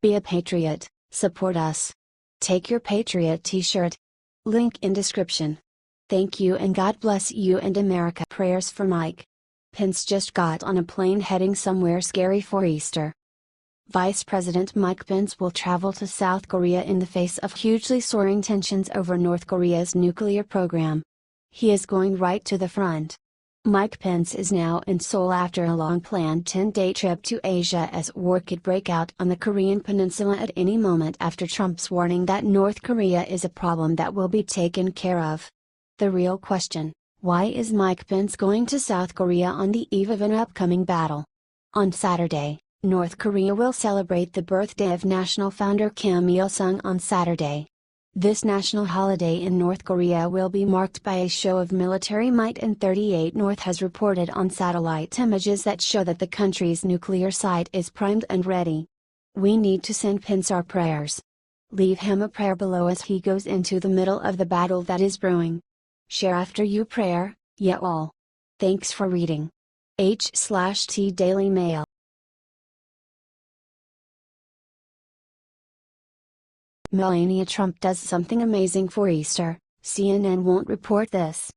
Be a patriot, support us. Take your Patriot t-shirt. Link in description. Thank you and God bless you and America. Prayers for Mike Pence just got on a plane heading somewhere scary for Easter. Vice President Mike Pence will travel to South Korea in the face of hugely soaring tensions over North Korea's nuclear program. He is going right to the front. Mike Pence is now in Seoul after a long-planned 10-day trip to Asia as war could break out on the Korean Peninsula at any moment after Trump's warning that North Korea is a problem that will be taken care of. The real question: why is Mike Pence going to South Korea on the eve of an upcoming battle? On Saturday, North Korea will celebrate the birthday of national founder Kim Il-sung on Saturday. This national holiday in North Korea will be marked by a show of military might, and 38 North has reported on satellite images that show that the country's nuclear site is primed and ready. We need to send Pence our prayers. Leave him a prayer below as he goes into the middle of the battle that is brewing. Share after you prayer, yeah all. Thanks for reading. H/T Daily Mail. Melania Trump does something amazing for Easter, CNN won't report this.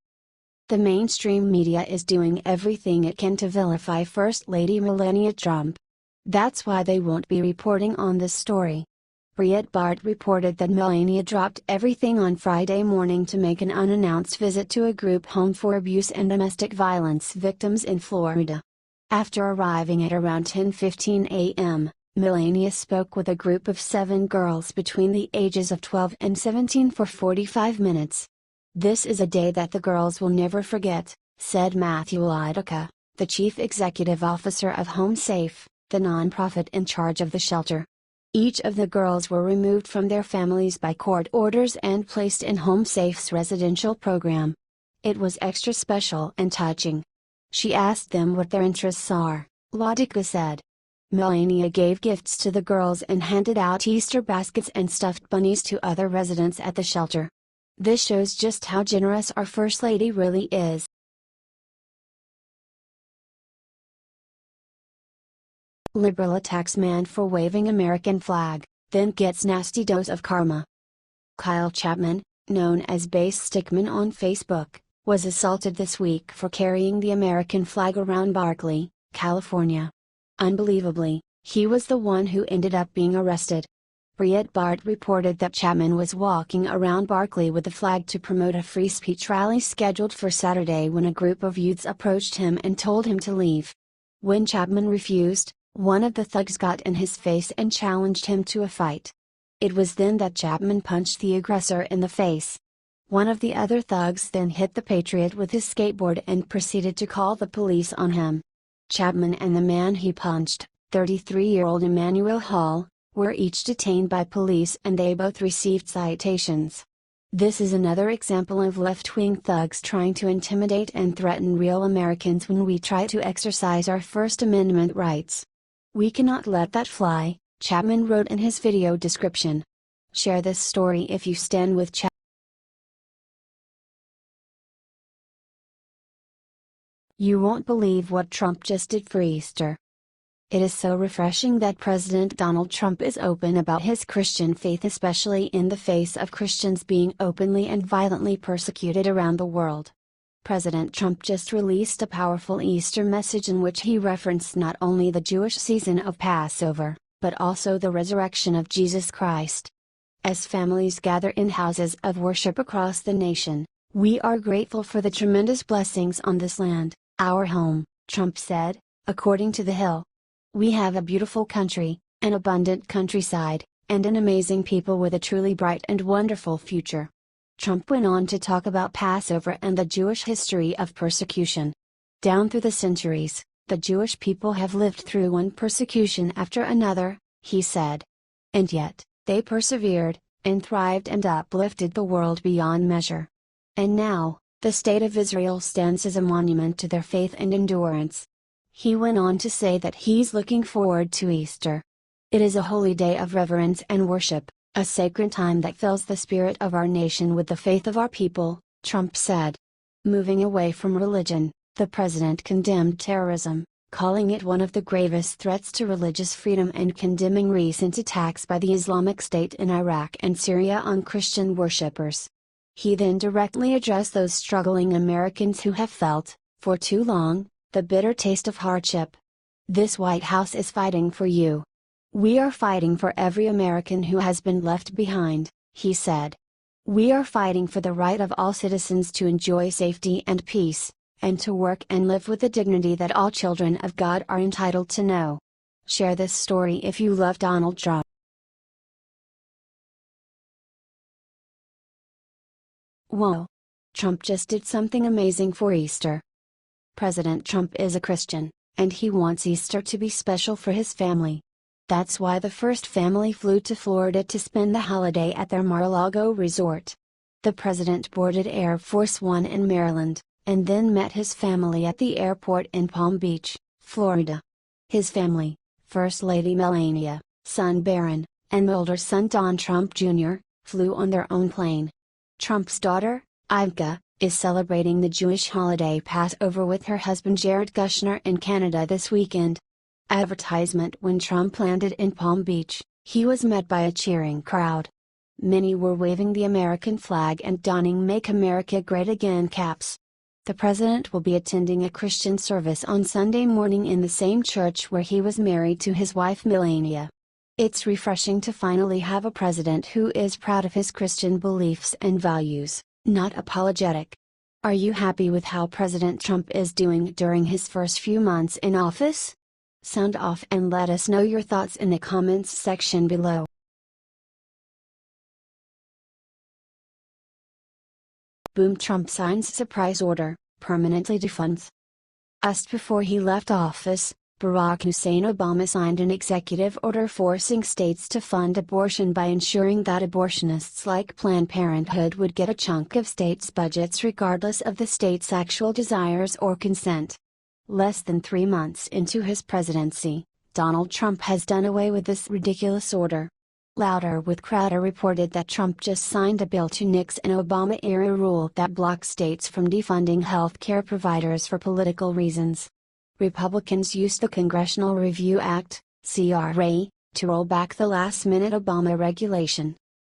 The mainstream media is doing everything it can to vilify First Lady Melania Trump. That's why they won't be reporting on this story. Breitbart reported that Melania dropped everything on Friday morning to make an unannounced visit to a group home for abuse and domestic violence victims in Florida. After arriving at around 10:15 a.m., Melania spoke with a group of 7 girls between the ages of 12 and 17 for 45 minutes. This is a day that the girls will never forget, said Matthew Lydica, the chief executive officer of Home Safe, the nonprofit in charge of the shelter. Each of the girls were removed from their families by court orders and placed in Home Safe's residential program. It was extra special and touching. She asked them what their interests are, Lydica said. Melania gave gifts to the girls and handed out Easter baskets and stuffed bunnies to other residents at the shelter. This shows just how generous our First Lady really is. Liberal attacks man for waving American flag, then gets nasty dose of karma. Kyle Chapman, known as Base Stickman on Facebook, was assaulted this week for carrying the American flag around Berkeley, California. Unbelievably, he was the one who ended up being arrested. Breitbart reported that Chapman was walking around Berkeley with the flag to promote a free speech rally scheduled for Saturday when a group of youths approached him and told him to leave. When Chapman refused, one of the thugs got in his face and challenged him to a fight. It was then that Chapman punched the aggressor in the face. One of the other thugs then hit the patriot with his skateboard and proceeded to call the police on him. Chapman and the man he punched, 33-year-old Emmanuel Hall, were each detained by police and they both received citations. This is another example of left-wing thugs trying to intimidate and threaten real Americans when we try to exercise our First Amendment rights. We cannot let that fly, Chapman wrote in his video description. Share this story if you stand with Chapman. You won't believe what Trump just did for Easter. It is so refreshing that President Donald Trump is open about his Christian faith, especially in the face of Christians being openly and violently persecuted around the world. President Trump just released a powerful Easter message in which he referenced not only the Jewish season of Passover, but also the resurrection of Jesus Christ. As families gather in houses of worship across the nation, we are grateful for the tremendous blessings on this land, our home, Trump said, according to The Hill. We have a beautiful country, an abundant countryside, and an amazing people with a truly bright and wonderful future. Trump went on to talk about Passover and the Jewish history of persecution. Down through the centuries, the Jewish people have lived through one persecution after another, he said. And yet, they persevered, and thrived and uplifted the world beyond measure. And now, the state of Israel stands as a monument to their faith and endurance. He went on to say that he's looking forward to Easter. It is a holy day of reverence and worship, a sacred time that fills the spirit of our nation with the faith of our people, Trump said. Moving away from religion, the president condemned terrorism, calling it one of the gravest threats to religious freedom and condemning recent attacks by the Islamic State in Iraq and Syria on Christian worshippers. He then directly addressed those struggling Americans who have felt, for too long, the bitter taste of hardship. This White House is fighting for you. We are fighting for every American who has been left behind, he said. We are fighting for the right of all citizens to enjoy safety and peace, and to work and live with the dignity that all children of God are entitled to know. Share this story if you love Donald Trump. Whoa! Trump just did something amazing for Easter. President Trump is a Christian, and he wants Easter to be special for his family. That's why the first family flew to Florida to spend the holiday at their Mar-a-Lago resort. The president boarded Air Force One in Maryland, and then met his family at the airport in Palm Beach, Florida. His family, First Lady Melania, son Barron, and older son Don Trump Jr., flew on their own plane. Trump's daughter, Ivanka, is celebrating the Jewish holiday Passover with her husband Jared Kushner in Canada this weekend. Advertisement: when Trump landed in Palm Beach, he was met by a cheering crowd. Many were waving the American flag and donning "Make America Great Again" caps. The president will be attending a Christian service on Sunday morning in the same church where he was married to his wife Melania. It's refreshing to finally have a president who is proud of his Christian beliefs and values, not apologetic. Are you happy with how President Trump is doing during his first few months in office? Sound off and let us know your thoughts in the comments section below. Boom! Trump signs surprise order, permanently defunds. Just before he left office, Barack Hussein Obama signed an executive order forcing states to fund abortion by ensuring that abortionists like Planned Parenthood would get a chunk of states' budgets regardless of the state's actual desires or consent. Less than 3 months into his presidency, Donald Trump has done away with this ridiculous order. Louder with Crowder reported that Trump just signed a bill to nix an Obama-era rule that blocks states from defunding health care providers for political reasons. Republicans used the Congressional Review Act, CRA, to roll back the last-minute Obama regulation.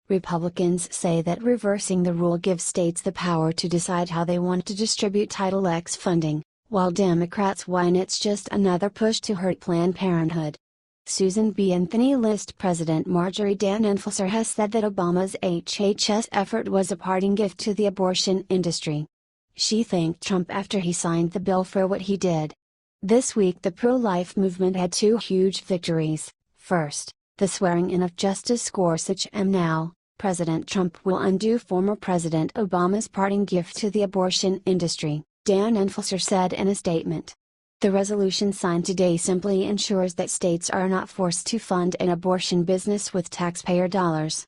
Republicans say that reversing the rule gives states the power to decide how they want to distribute Title X funding, while Democrats whine it's just another push to hurt Planned Parenthood. Susan B. Anthony List President Marjorie Dannenfelser has said that Obama's HHS effort was a parting gift to the abortion industry. She thanked Trump after he signed the bill for what he did. This week the pro-life movement had 2 huge victories. First, the swearing-in of Justice Gorsuch, and now, President Trump will undo former President Obama's parting gift to the abortion industry, Dannenfelser said in a statement. The resolution signed today simply ensures that states are not forced to fund an abortion business with taxpayer dollars.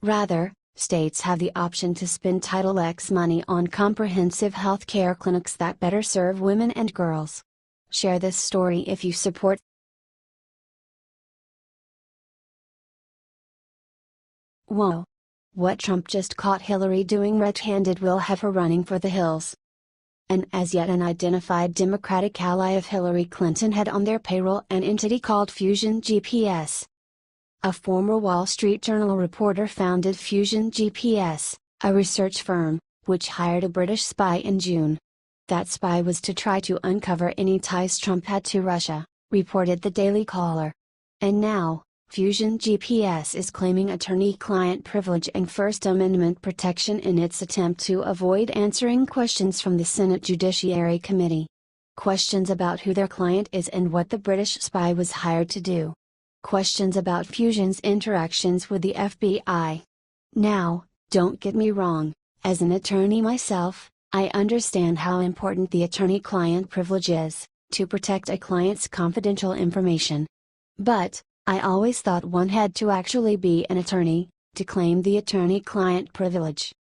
Rather, states have the option to spend Title X money on comprehensive health care clinics that better serve women and girls. Share this story if you support. Whoa! What Trump just caught Hillary doing red-handed will have her running for the hills. An as yet unidentified Democratic ally of Hillary Clinton had on their payroll an entity called Fusion GPS. A former Wall Street Journal reporter founded Fusion GPS, a research firm, which hired a British spy in June. That spy was to try to uncover any ties Trump had to Russia, reported the Daily Caller. And now, Fusion GPS is claiming attorney-client privilege and First Amendment protection in its attempt to avoid answering questions from the Senate Judiciary Committee. Questions about who their client is and what the British spy was hired to do. Questions about Fusion's interactions with the FBI. Now, don't get me wrong, as an attorney myself, I understand how important the attorney-client privilege is, to protect a client's confidential information. But, I always thought one had to actually be an attorney, to claim the attorney-client privilege.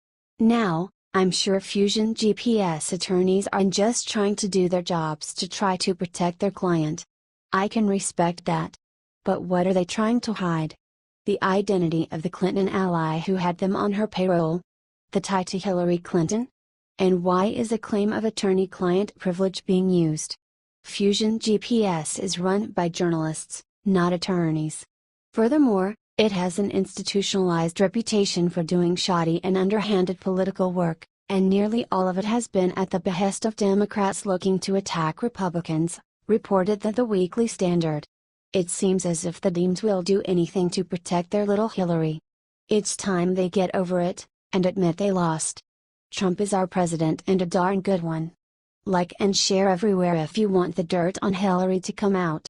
Now, I'm sure Fusion GPS attorneys aren't just trying to do their jobs to try to protect their client. I can respect that. But what are they trying to hide? The identity of the Clinton ally who had them on her payroll? The tie to Hillary Clinton? And why is a claim of attorney-client privilege being used? Fusion GPS is run by journalists, not attorneys. Furthermore, it has an institutionalized reputation for doing shoddy and underhanded political work, and nearly all of it has been at the behest of Democrats looking to attack Republicans, reported the Weekly Standard. It seems as if the Dems will do anything to protect their little Hillary. It's time they get over it, and admit they lost. Trump is our president and a darn good one. Like and share everywhere if you want the dirt on Hillary to come out.